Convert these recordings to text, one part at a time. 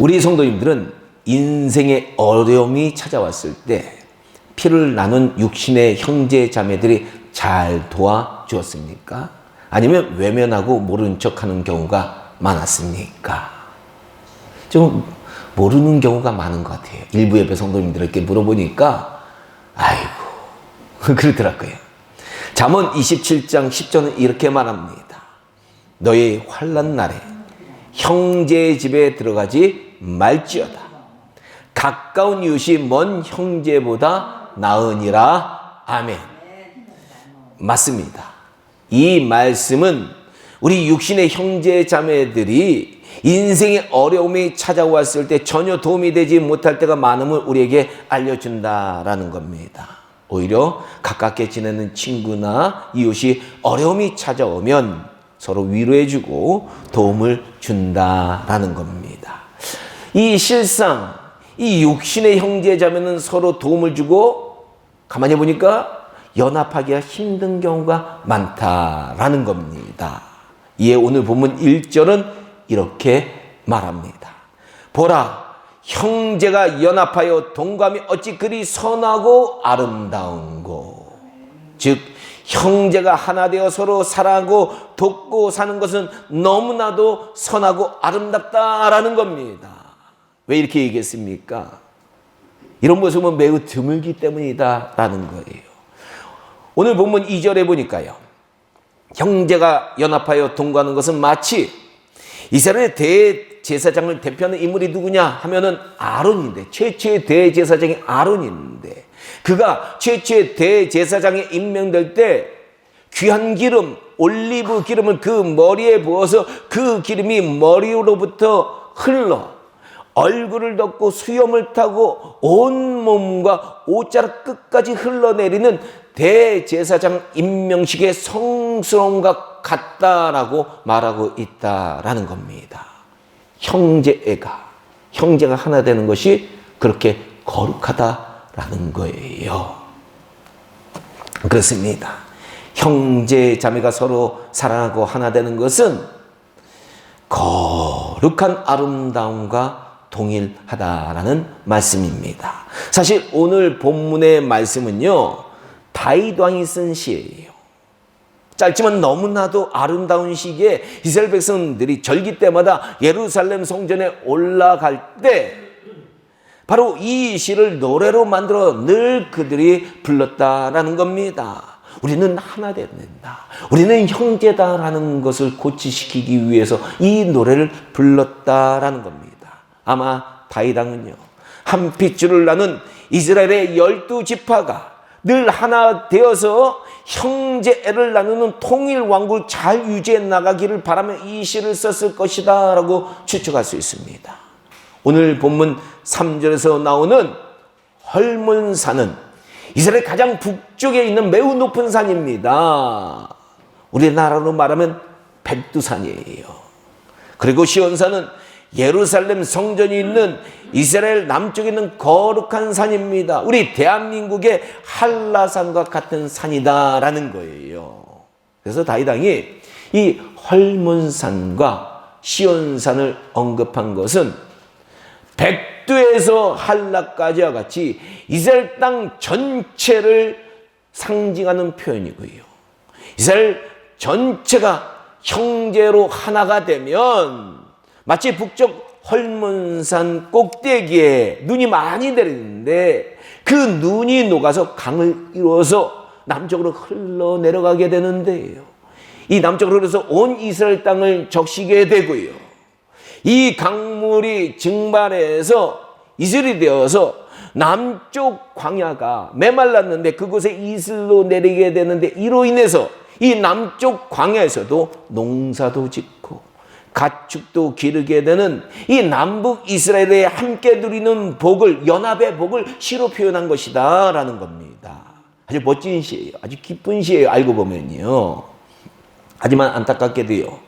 우리 성도님들은 인생의 어려움이 찾아왔을 때 피를 나눈 육신의 형제 자매들이 잘 도와주었습니까? 아니면 외면하고 모르는 척하는 경우가 많았습니까? 좀 모르는 경우가 많은 것 같아요. 일부 예배 성도님들에게 물어보니까 아이고 그러더라고요. 잠언 27장 10절은 이렇게 말합니다. 너의 환난 날에 형제의 집에 들어가지 말지어다. 가까운 이웃이 먼 형제보다 나으니라. 아멘. 맞습니다. 이 말씀은 우리 육신의 형제 자매들이 인생의 어려움이 찾아왔을 때 전혀 도움이 되지 못할 때가 많음을 우리에게 알려준다라는 겁니다. 오히려 가깝게 지내는 친구나 이웃이 어려움이 찾아오면 서로 위로해주고 도움을 준다라는 겁니다. 이 실상 이 육신의 형제 자매는 서로 도움을 주고 가만히 보니까 연합하기가 힘든 경우가 많다라는 겁니다. 이에 오늘 본문 1절은 이렇게 말합니다. 보라, 형제가 연합하여 동감이 어찌 그리 선하고 아름다운고. 즉 형제가 하나 되어 서로 사랑하고 돕고 사는 것은 너무나도 선하고 아름답다라는 겁니다. 왜 이렇게 얘기했습니까? 이런 모습은 매우 드물기 때문이다라는 거예요. 오늘 본문 2절에 보니까요. 형제가 연합하여 동거하는 것은 마치 이스라엘의 대제사장을 대표하는 인물이 누구냐 하면은 아론인데, 최초의 대제사장이 아론인데, 그가 최초의 대제사장에 임명될 때 귀한 기름, 올리브 기름을 그 머리에 부어서 그 기름이 머리로부터 흘러 얼굴을 덮고 수염을 타고 온 몸과 옷자락 끝까지 흘러내리는 대제사장 임명식의 성스러움과 같다라고 말하고 있다라는 겁니다. 형제가 하나 되는 것이 그렇게 거룩하다라는 거예요. 그렇습니다. 형제 자매가 서로 사랑하고 하나 되는 것은 거룩한 아름다움과 동일하다라는 말씀입니다. 사실 오늘 본문의 말씀은요, 다윗 왕이 쓴 시예요. 짧지만 너무나도 아름다운 시기에 이스라엘 백성들이 절기 때마다 예루살렘 성전에 올라갈 때 바로 이 시를 노래로 만들어 늘 그들이 불렀다라는 겁니다. 우리는 하나 된다. 우리는 형제다라는 것을 고치시키기 위해서 이 노래를 불렀다라는 겁니다. 아마 다윗 왕은요, 한 핏줄을 나눈 이스라엘의 12지파가 늘 하나 되어서 형제애를 나누는 통일 왕국을 잘 유지해 나가기를 바라며 이 시를 썼을 것이다 라고 추측할 수 있습니다. 오늘 본문 3절에서 나오는 헐몬산은 이스라엘 가장 북쪽에 있는 매우 높은 산입니다. 우리나라로 말하면 백두산이에요. 그리고 시온산은 예루살렘 성전이 있는 이스라엘 남쪽에 있는 거룩한 산입니다. 우리 대한민국의 한라산과 같은 산이다라는 거예요. 그래서 다윗 왕이 이 헐몬산과 시온산을 언급한 것은 백두에서 한라까지와 같이 이스라엘 땅 전체를 상징하는 표현이고요. 이스라엘 전체가 형제로 하나가 되면 마치 북쪽 헐몬산 꼭대기에 눈이 많이 내리는데 그 눈이 녹아서 강을 이루어서 남쪽으로 흘러내려가게 되는데요. 이 남쪽으로 흘러서 온 이스라엘 땅을 적시게 되고요. 이 강물이 증발해서 이슬이 되어서 남쪽 광야가 메말랐는데 그곳에 이슬로 내리게 되는데 이로 인해서 이 남쪽 광야에서도 농사도 짓고 가축도 기르게 되는 이 남북 이스라엘에 함께 누리는 복을, 연합의 복을 시로 표현한 것이다 라는 겁니다. 아주 멋진 시예요. 아주 기쁜 시예요. 알고 보면요. 하지만 안타깝게도요,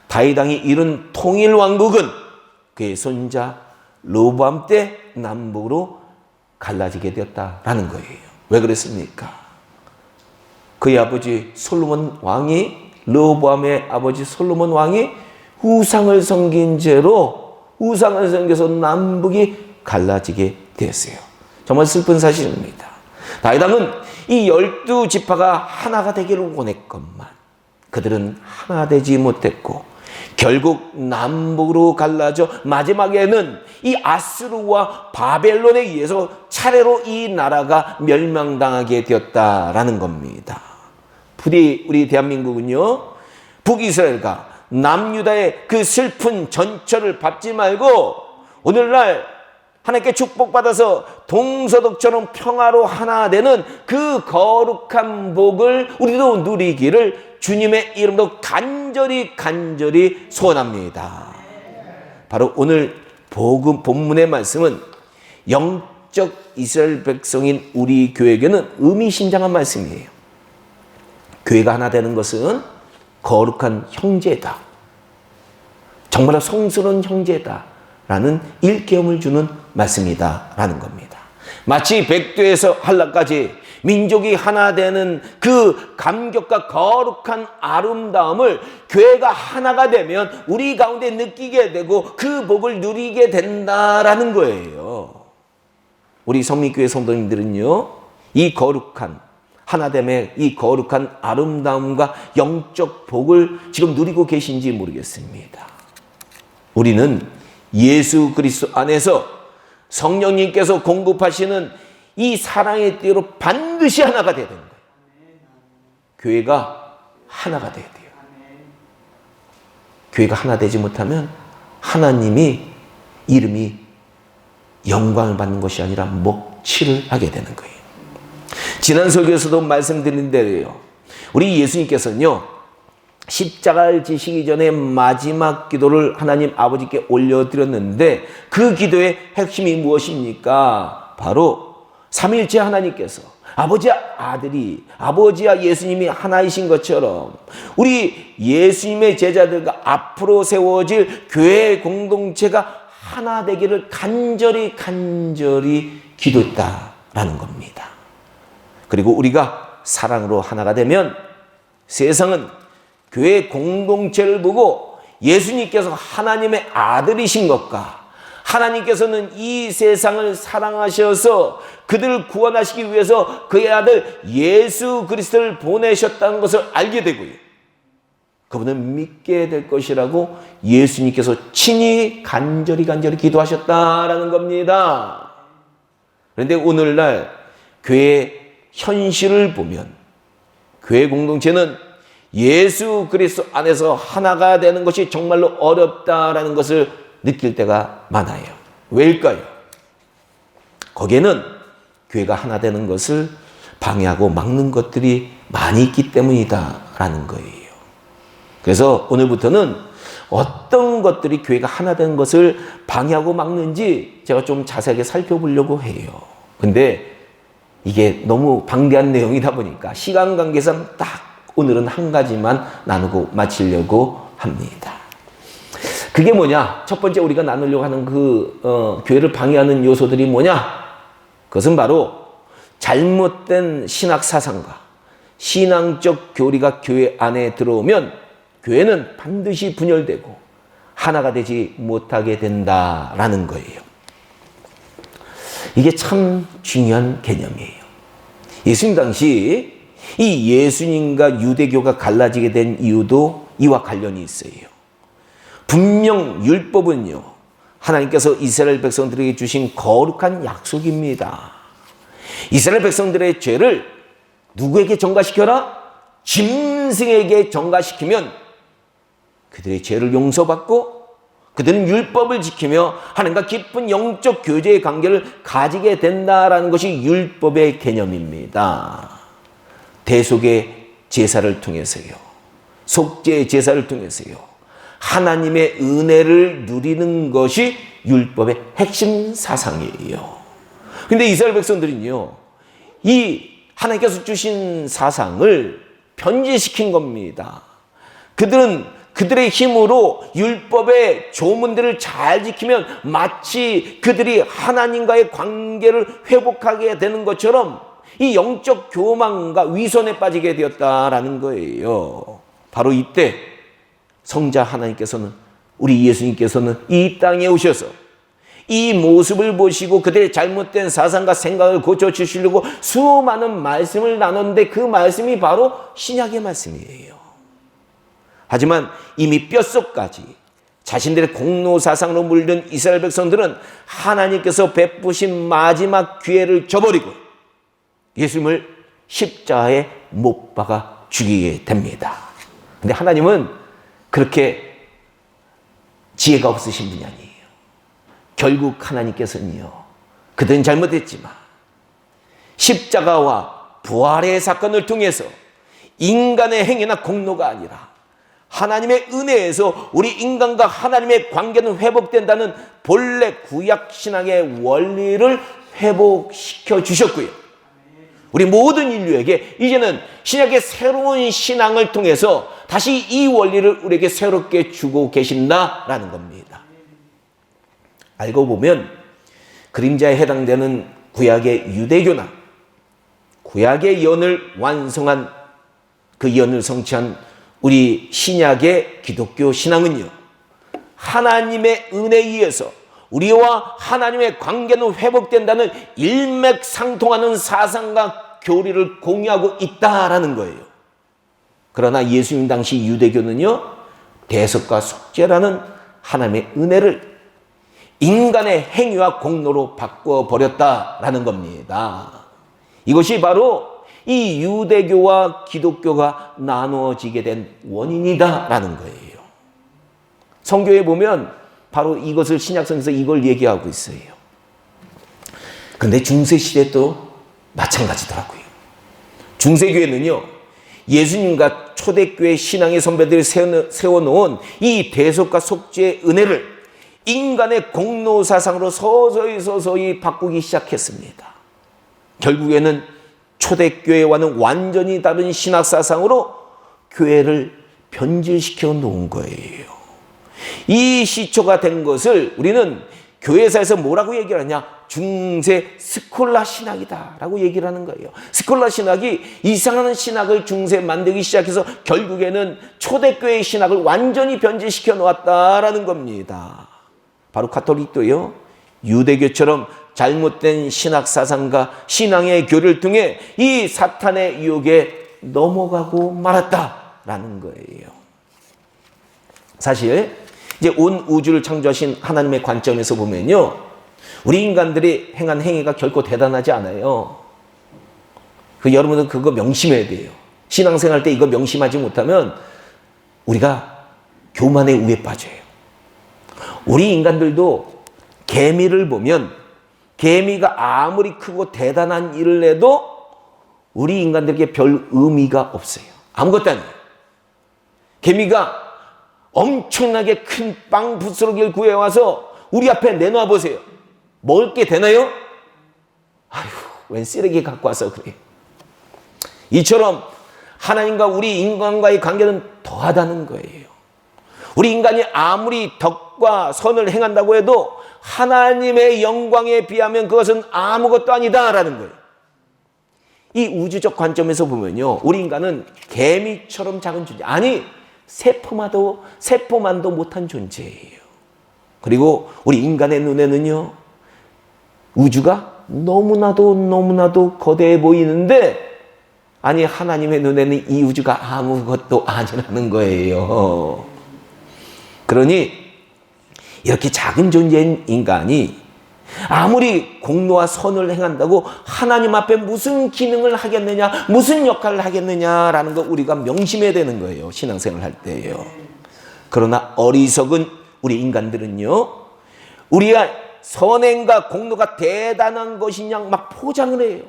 다윗 왕이 이룬 통일 왕국은 그의 손자 르호보암 때 남북으로 갈라지게 되었다라는 거예요. 왜 그랬습니까? 그의 아버지 솔로몬 왕이, 르호보암의 아버지 솔로몬 왕이 우상을 섬긴 죄로 우상을 섬겨서 남북이 갈라지게 되었어요. 정말 슬픈 사실입니다. 다윗 왕은 이 12지파가 하나가 되기를 원했건만 그들은 하나 되지 못했고 결국 남북으로 갈라져 마지막에는 이 아수르와 바벨론에 의해서 차례로 이 나라가 멸망당하게 되었다라는 겁니다. 부디 우리 대한민국은요, 북이스라엘과 남유다의 그 슬픈 전철을 밟지 말고 오늘날 하나님께 축복받아서 동서독처럼 평화로 하나 되는 그 거룩한 복을 우리도 누리기를 주님의 이름으로 간절히 소원합니다. 바로 오늘 복음 본문의 말씀은 영적 이스라엘 백성인 우리 교회에게는 의미심장한 말씀이에요. 교회가 하나 되는 것은 거룩한 형제다, 정말로 성스러운 형제다 라는 일깨움을 주는 말씀이다라는 겁니다. 마치 백두에서 한라까지 민족이 하나 되는 그 감격과 거룩한 아름다움을 교회가 하나가 되면 우리 가운데 느끼게 되고 그 복을 누리게 된다라는 거예요. 우리 성민교회 성도님들은요, 이 거룩한 하나됨의 이 거룩한 아름다움과 영적 복을 지금 누리고 계신지 모르겠습니다. 우리는 예수 그리스도 안에서 성령님께서 공급하시는 이 사랑의 띠로 반드시 하나가 되는 거예요. 교회가 하나가 돼야 돼요. 교회가 하나 되지 못하면 하나님이 이름이 영광을 받는 것이 아니라 먹칠을 하게 되는 거예요. 지난 설교에서도 말씀드린 대로요, 우리 예수님께서는요, 십자가를 지시기 전에 마지막 기도를 하나님 아버지께 올려드렸는데 그 기도의 핵심이 무엇입니까? 바로 삼위일체 하나님께서 아버지와 아들이, 아버지와 예수님이 하나이신 것처럼 우리 예수님의 제자들과 앞으로 세워질 교회 공동체가 하나 되기를 간절히 기도했다라는 겁니다. 그리고 우리가 사랑으로 하나가 되면 세상은 교회 공동체를 보고 예수님께서 하나님의 아들이신 것과 하나님께서는 이 세상을 사랑하셔서 그들을 구원하시기 위해서 그의 아들 예수 그리스도를 보내셨다는 것을 알게 되고요, 그분을 믿게 될 것이라고 예수님께서 친히 간절히 기도하셨다라는 겁니다. 그런데 오늘날 교회의 현실을 보면 교회 공동체는 예수 그리스도 안에서 하나가 되는 것이 정말로 어렵다라는 것을 느낄 때가 많아요. 왜일까요? 거기에는 교회가 하나 되는 것을 방해하고 막는 것들이 많이 있기 때문이다라는 거예요. 그래서 오늘부터는 어떤 것들이 교회가 하나 되는 것을 방해하고 막는지 제가 좀 자세하게 살펴보려고 해요. 근데 이게 너무 방대한 내용이다 보니까 시간 관계상 딱 오늘은 한 가지만 나누고 마치려고 합니다. 그게 뭐냐? 첫 번째 우리가 나누려고 하는 교회를 방해하는 요소들이 뭐냐? 그것은 바로 잘못된 신학 사상과 신앙적 교리가 교회 안에 들어오면 교회는 반드시 분열되고 하나가 되지 못하게 된다라는 거예요. 이게 참 중요한 개념이에요. 예수님 당시 이 예수님과 유대교가 갈라지게 된 이유도 이와 관련이 있어요. 분명 율법은요, 하나님께서 이스라엘 백성들에게 주신 거룩한 약속입니다. 이스라엘 백성들의 죄를 누구에게 전가시켜라? 짐승에게 전가시키면 그들의 죄를 용서받고 그들은 율법을 지키며 하나님과 깊은 영적 교제의 관계를 가지게 된다라는 것이 율법의 개념입니다. 대속의 제사를 통해서요, 속죄의 제사를 통해서요, 하나님의 은혜를 누리는 것이 율법의 핵심 사상이에요. 근데 이스라엘 백성들은요, 이 하나님께서 주신 사상을 변질시킨 겁니다. 그들은 그들의 힘으로 율법의 조문들을 잘 지키면 마치 그들이 하나님과의 관계를 회복하게 되는 것처럼 이 영적 교만과 위선에 빠지게 되었다라는 거예요. 바로 이때 성자 하나님께서는 우리 예수님께서는 이 땅에 오셔서 이 모습을 보시고 그들의 잘못된 사상과 생각을 고쳐주시려고 수많은 말씀을 나눴는데 그 말씀이 바로 신약의 말씀이에요. 하지만 이미 뼛속까지 자신들의 공로사상으로 물든 이스라엘 백성들은 하나님께서 베푸신 마지막 기회를 저버리고 예수님을 십자가에 못 박아 죽이게 됩니다. 근데 하나님은 그렇게 지혜가 없으신 분이 아니에요. 결국 하나님께서는요, 그들은 잘못했지만 십자가와 부활의 사건을 통해서 인간의 행위나 공로가 아니라 하나님의 은혜에서 우리 인간과 하나님의 관계는 회복된다는 본래 구약신앙의 원리를 회복시켜 주셨고요. 우리 모든 인류에게 이제는 신약의 새로운 신앙을 통해서 다시 이 원리를 우리에게 새롭게 주고 계신다라는 겁니다. 알고 보면 그림자에 해당되는 구약의 유대교나 구약의 예언을 완성한 그 예언을 성취한 우리 신약의 기독교 신앙은요, 하나님의 은혜에 의해서 우리와 하나님의 관계는 회복된다는 일맥상통하는 사상과 교리를 공유하고 있다라는 거예요. 그러나 예수님 당시 유대교는요, 대속과 속죄라는 하나님의 은혜를 인간의 행위와 공로로 바꿔버렸다라는 겁니다. 이것이 바로 이 유대교와 기독교가 나누어지게 된 원인이다라는 거예요. 성경에 보면 바로 이것을 신약성에서 이걸 얘기하고 있어요. 근데 중세시대도 마찬가지더라고요. 중세교회는요, 예수님과 초대교회 신앙의 선배들이 세워놓은 이 대속과 속죄의 은혜를 인간의 공로사상으로 서서히 바꾸기 시작했습니다. 결국에는 초대교회와는 완전히 다른 신학사상으로 교회를 변질시켜 놓은 거예요. 이 시초가 된 것을 우리는 교회사에서 뭐라고 얘기를 하냐? 중세 스콜라 신학이다 라고 얘기를 하는 거예요. 스콜라 신학이 이상한 신학을 중세 만들기 시작해서 결국에는 초대교회의 신학을 완전히 변질시켜 놓았다라는 겁니다. 바로 가톨릭도요, 유대교처럼 잘못된 신학사상과 신앙의 교리를 통해 이 사탄의 유혹에 넘어가고 말았다라는 거예요. 사실 이제 온 우주를 창조하신 하나님의 관점에서 보면요, 우리 인간들이 행한 행위가 결코 대단하지 않아요. 여러분은 그거 명심해야 돼요. 신앙생활 때 이거 명심하지 못하면 우리가 교만의 우에 빠져요. 우리 인간들도 개미를 보면 개미가 아무리 크고 대단한 일을 해도 우리 인간들에게 별 의미가 없어요. 아무것도 아니에요. 개미가 엄청나게 큰 빵 부스러기를 구해와서 우리 앞에 내놔 보세요. 먹을 게 되나요? 아휴, 웬 쓰레기 갖고 와서 그래요. 이처럼 하나님과 우리 인간과의 관계는 더하다는 거예요. 우리 인간이 아무리 덕과 선을 행한다고 해도 하나님의 영광에 비하면 그것은 아무것도 아니다라는 거예요. 이 우주적 관점에서 보면요, 우리 인간은 개미처럼 작은 존재, 아니 세포만도 못한 존재예요. 그리고 우리 인간의 눈에는요, 우주가 너무나도 거대해 보이는데, 아니 하나님의 눈에는 이 우주가 아무것도 아니라는 거예요. 그러니 이렇게 작은 존재인 인간이 아무리 공로와 선을 행한다고 하나님 앞에 무슨 기능을 하겠느냐, 무슨 역할을 하겠느냐라는 거 우리가 명심해야 되는 거예요. 신앙생활 할 때예요. 그러나 어리석은 우리 인간들은요, 우리가 선행과 공로가 대단한 것이냐 막 포장을 해요.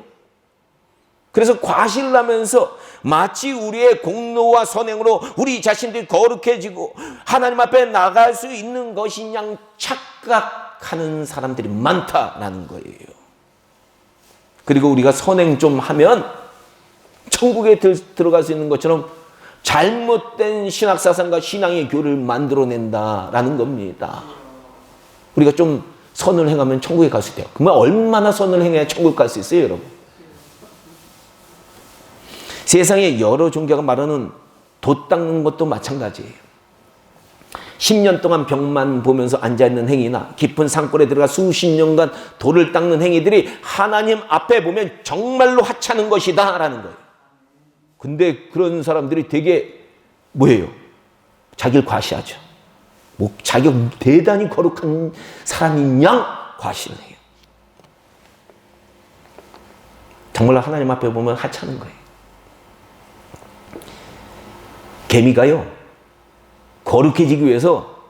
그래서 과시를 하면서 마치 우리의 공로와 선행으로 우리 자신들이 거룩해지고 하나님 앞에 나갈 수 있는 것이냐 착각하는 사람들이 많다라는 거예요. 그리고 우리가 선행 좀 하면 천국에 들어갈 수 있는 것처럼 잘못된 신학사상과 신앙의 교를 만들어낸다라는 겁니다. 우리가 좀 선을 행하면 천국에 갈 수 있대요. 그러면 얼마나 선을 행해야 천국 갈 수 있어요, 여러분? 세상에 여러 종교가 말하는 돛 닦는 것도 마찬가지예요. 10년 동안 벽만 보면서 앉아있는 행위나 깊은 산골에 들어가 수십 년간 돌을 닦는 행위들이 하나님 앞에 보면 정말로 하찮은 것이다 라는 거예요. 근데 그런 사람들이 되게 뭐예요? 자기를 과시하죠. 뭐 자기가 대단히 거룩한 사람인 양 과시를 해요. 정말로 하나님 앞에 보면 하찮은 거예요. 개미가요, 거룩해지기 위해서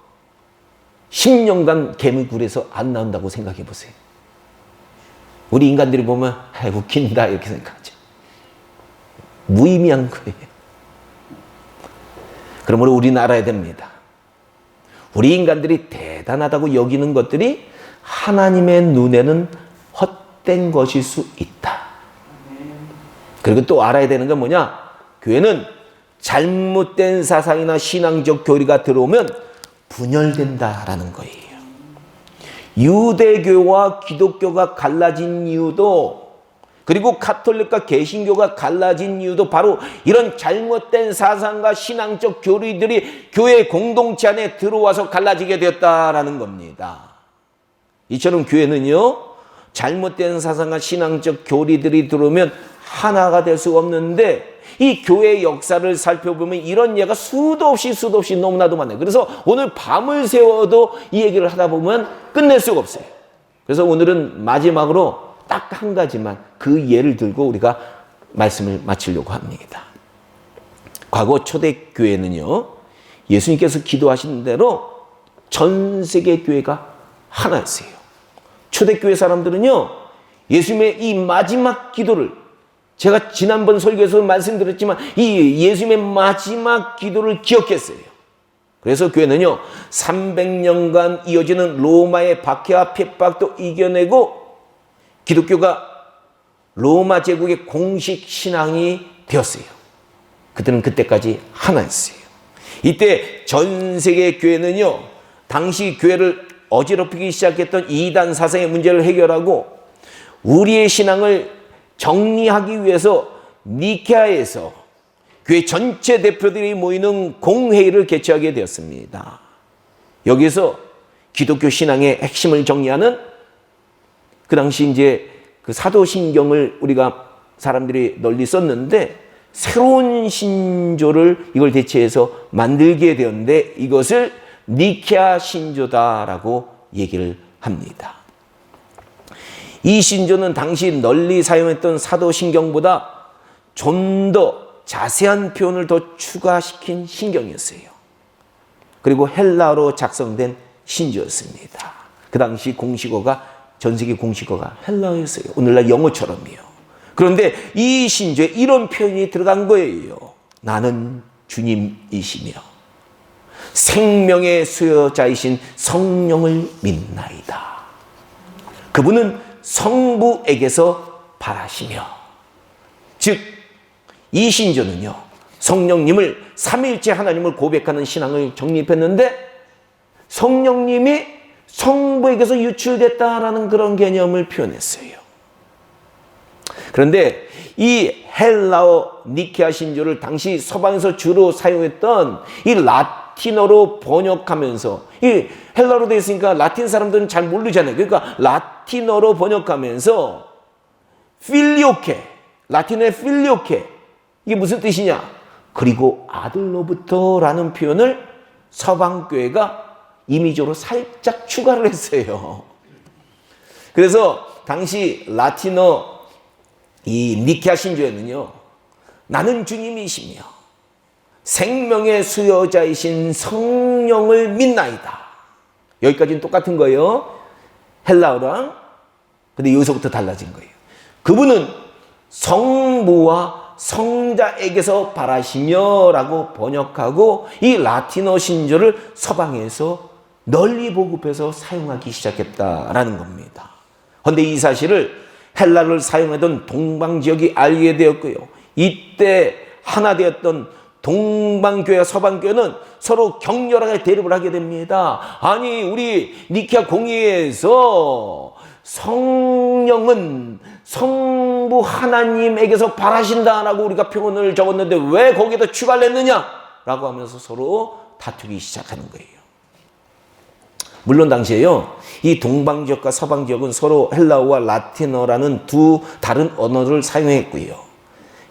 10년간 개미굴에서 안 나온다고 생각해 보세요. 우리 인간들이 보면 웃긴다 이렇게 생각하죠. 무의미한 거예요. 그러므로 우리는 알아야 됩니다. 우리 인간들이 대단하다고 여기는 것들이 하나님의 눈에는 헛된 것일 수 있다. 그리고 또 알아야 되는 건 뭐냐? 교회는 잘못된 사상이나 신앙적 교리가 들어오면 분열된다라는 거예요. 유대교와 기독교가 갈라진 이유도, 그리고 가톨릭과 개신교가 갈라진 이유도 바로 이런 잘못된 사상과 신앙적 교리들이 교회 공동체 안에 들어와서 갈라지게 되었다라는 겁니다. 이처럼 교회는요, 잘못된 사상과 신앙적 교리들이 들어오면 하나가 될 수가 없는데, 이 교회의 역사를 살펴보면 이런 예가 수도 없이 너무나도 많아요. 그래서 오늘 밤을 새워도 이 얘기를 하다 보면 끝낼 수가 없어요. 그래서 오늘은 마지막으로 딱 한 가지만 그 예를 들고 우리가 말씀을 마치려고 합니다. 과거 초대교회는요, 예수님께서 기도하신 대로 전 세계 교회가 하나였어요. 초대교회 사람들은요, 예수님의 이 마지막 기도를, 제가 지난번 설교에서 말씀드렸지만 이 예수님의 마지막 기도를 기억했어요. 그래서 교회는요, 300년간 이어지는 로마의 박해와 핍박도 이겨내고 기독교가 로마 제국의 공식 신앙이 되었어요. 그들은 그때까지 하나였어요. 이때 전 세계 교회는요, 당시 교회를 어지럽히기 시작했던 이단 사상의 문제를 해결하고 우리의 신앙을 정리하기 위해서 니케아에서 교회 전체 대표들이 모이는 공회의를 개최하게 되었습니다. 여기서 기독교 신앙의 핵심을 정리하는, 그 당시 이제 그 사도신경을 우리가 사람들이 널리 썼는데 새로운 신조를 이걸 대체해서 만들게 되었는데 이것을 니케아 신조다라고 얘기를 합니다. 이 신조는 당시 널리 사용했던 사도신경보다 좀 더 자세한 표현을 더 추가시킨 신경이었어요. 그리고 헬라어로 작성된 신조였습니다. 그 당시 공식어가, 전 세계 공식어가 헬라어였어요. 오늘날 영어처럼이요. 그런데 이 신조에 이런 표현이 들어간 거예요. 나는 주님이시며 생명의 수여자이신 성령을 믿나이다. 그분은 성부에게서 발하시며, 즉 이 신조는요, 성령님을, 삼위일체 하나님을 고백하는 신앙을 정립했는데 성령님이 성부에게서 유출됐다라는 그런 개념을 표현했어요. 그런데 이 헬라어 니케아 신조를 당시 서방에서 주로 사용했던 이 라틴어로 번역하면서, 이 헬라어로 되어 있으니까 라틴 사람들은 잘 모르잖아요. 그러니까 라틴어로 번역하면서 필리오케, 라틴어의 필리오케, 이게 무슨 뜻이냐? 그리고 아들로부터라는 표현을 서방교회가 임의적으로 살짝 추가를 했어요. 그래서 당시 라틴어 이 니케아 신조에는요, 나는 주님이시며 생명의 수여자이신 성령을 믿나이다. 여기까지는 똑같은 거예요. 헬라어랑. 근데 여기서부터 달라진 거예요. 그분은 성부와 성자에게서 발하시며 라고 번역하고 이 라틴어 신조를 서방에서 널리 보급해서 사용하기 시작했다라는 겁니다. 그런데 이 사실을 헬라를 사용하던 동방 지역이 알게 되었고요. 이때 하나 되었던 동방교회와 서방교회는 서로 격렬하게 대립을 하게 됩니다. 아니, 우리 니케아 공의회에서 성령은 성부 하나님에게서 발하신다라고 우리가 표현을 적었는데 왜 거기에다 추가를 했느냐? 라고 하면서 서로 다투기 시작하는 거예요. 물론 당시에요, 이 동방 지역과 서방 지역은 서로 헬라어와 라틴어라는 두 다른 언어를 사용했고요.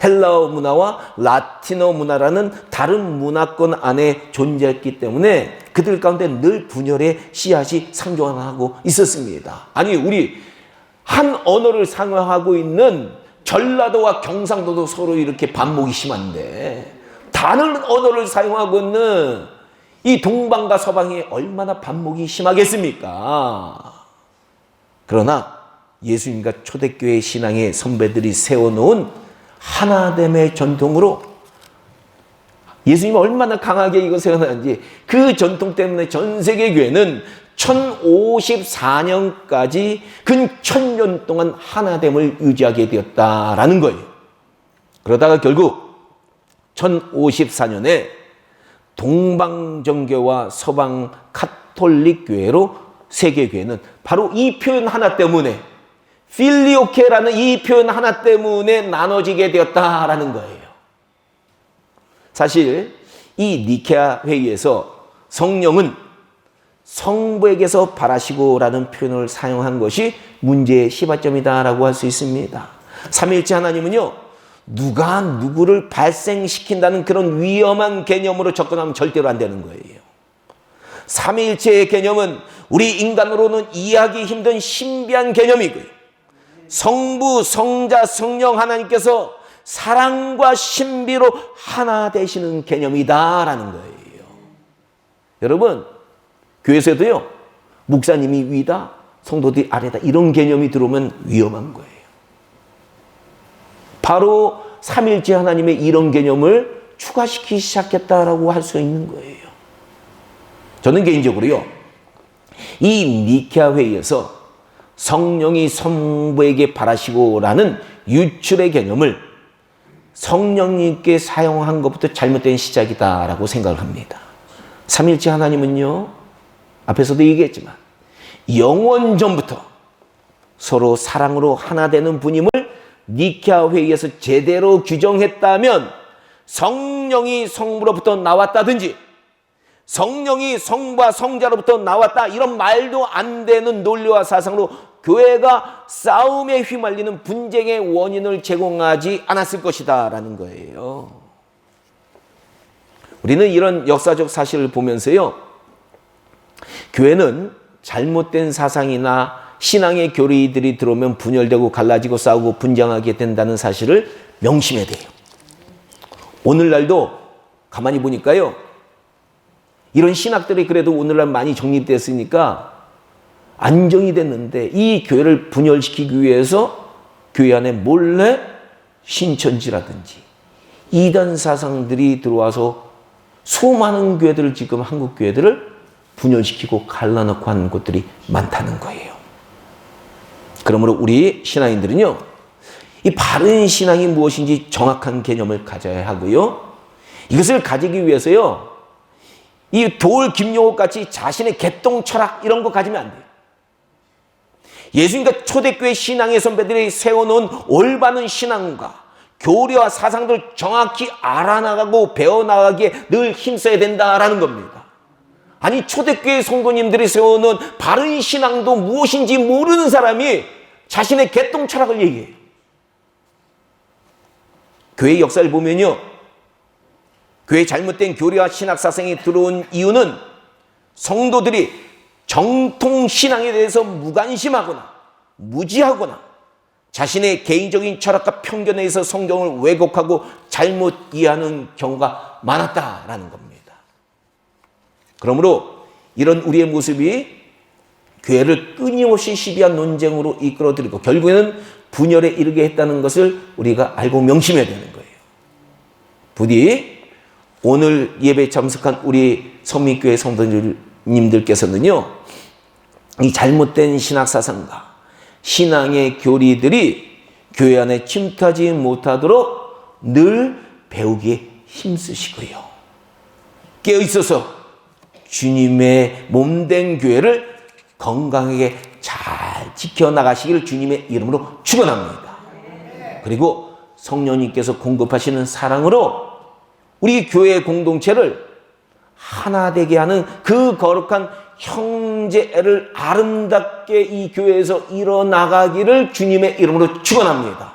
헬라어 문화와 라틴어 문화라는 다른 문화권 안에 존재했기 때문에 그들 가운데 늘 분열의 씨앗이 상존하고 있었습니다. 아니, 우리 한 언어를 사용하고 있는 전라도와 경상도도 서로 이렇게 반목이 심한데 다른 언어를 사용하고 있는 이 동방과 서방이 얼마나 반목이 심하겠습니까? 그러나 예수님과 초대교회 신앙의 선배들이 세워놓은 하나됨의 전통으로 예수님이 얼마나 강하게 이거 세워놨는지, 그 전통 때문에 전 세계 교회는 1054년까지 근 1000년 동안 하나됨을 유지하게 되었다라는 거예요. 그러다가 결국 1054년에 동방정교와 서방 카톨릭 교회로 세계교회는 바로 이 표현 하나 때문에, 필리오케라는 이 표현 하나 때문에 나눠지게 되었다라는 거예요. 사실 이 니케아 회의에서 성령은 성부에게서 바라시고라는 표현을 사용한 것이 문제의 시발점이다라고 할 수 있습니다. 삼위일체 하나님은요, 누가 누구를 발생시킨다는 그런 위험한 개념으로 접근하면 절대로 안 되는 거예요. 삼위일체의 개념은 우리 인간으로는 이해하기 힘든 신비한 개념이고요. 성부, 성자, 성령 하나님께서 사랑과 신비로 하나 되시는 개념이다라는 거예요. 여러분, 교회에서도요, 목사님이 위다, 성도들이 아래다, 이런 개념이 들어오면 위험한 거예요. 바로 삼일째 하나님의 이런 개념을 추가시키기 시작했다라고 할 수 있는 거예요. 저는 개인적으로요, 이 니케아 회의에서 성령이 성부에게 바라시고라는 유출의 개념을 성령님께 사용한 것부터 잘못된 시작이다라고 생각을 합니다. 삼일째 하나님은요, 앞에서도 얘기했지만 영원 전부터 서로 사랑으로 하나 되는 분임을 니케아 회의에서 제대로 규정했다면, 성령이 성부로부터 나왔다든지 성령이 성부와 성자로부터 나왔다, 이런 말도 안 되는 논리와 사상으로 교회가 싸움에 휘말리는 분쟁의 원인을 제공하지 않았을 것이다 라는 거예요. 우리는 이런 역사적 사실을 보면서요, 교회는 잘못된 사상이나 신앙의 교리들이 들어오면 분열되고 갈라지고 싸우고 분쟁하게 된다는 사실을 명심해야 돼요. 오늘날도 가만히 보니까요, 이런 신학들이 그래도 오늘날 많이 정립됐으니까 안정이 됐는데, 이 교회를 분열시키기 위해서 교회 안에 몰래 신천지라든지 이단 사상들이 들어와서 수많은 교회들을, 지금 한국 교회들을 분열시키고 갈라놓고 하는 곳들이 많다는 거예요. 그러므로 우리 신앙인들은요, 이 바른 신앙이 무엇인지 정확한 개념을 가져야 하고요, 이것을 가지기 위해서요, 이 돌 김용옥 같이 자신의 개똥 철학 이런 거 가지면 안 돼요. 예수님과 초대교회 신앙의 선배들이 세워놓은 올바른 신앙과 교리와 사상들 정확히 알아나가고 배워나가기에 늘 힘써야 된다라는 겁니다. 아니, 초대교회 성도님들이 세워놓은 바른 신앙도 무엇인지 모르는 사람이 자신의 개똥 철학을 얘기해요. 교회 역사를 보면요, 교회 잘못된 교리와 신학 사상이 들어온 이유는 성도들이 정통 신앙에 대해서 무관심하거나 무지하거나 자신의 개인적인 철학과 편견에 의해서 성경을 왜곡하고 잘못 이해하는 경우가 많았다라는 겁니다. 그러므로 이런 우리의 모습이 교회를 끊임없이 시비한 논쟁으로 이끌어들이고 결국에는 분열에 이르게 했다는 것을 우리가 알고 명심해야 되는 거예요. 부디 오늘 예배에 참석한 우리 성민교회 성도님들께서는요, 이 잘못된 신학사상과 신앙의 교리들이 교회 안에 침투하지 못하도록 늘 배우기에 힘쓰시고요, 깨어있어서 주님의 몸된 교회를 건강하게 잘 지켜나가시기를 주님의 이름으로 축원합니다. 그리고 성령님께서 공급하시는 사랑으로 우리 교회 공동체를 하나 되게 하는 그 거룩한 형 형제를 아름답게 이 교회에서 이뤄나가기를 주님의 이름으로 축원합니다.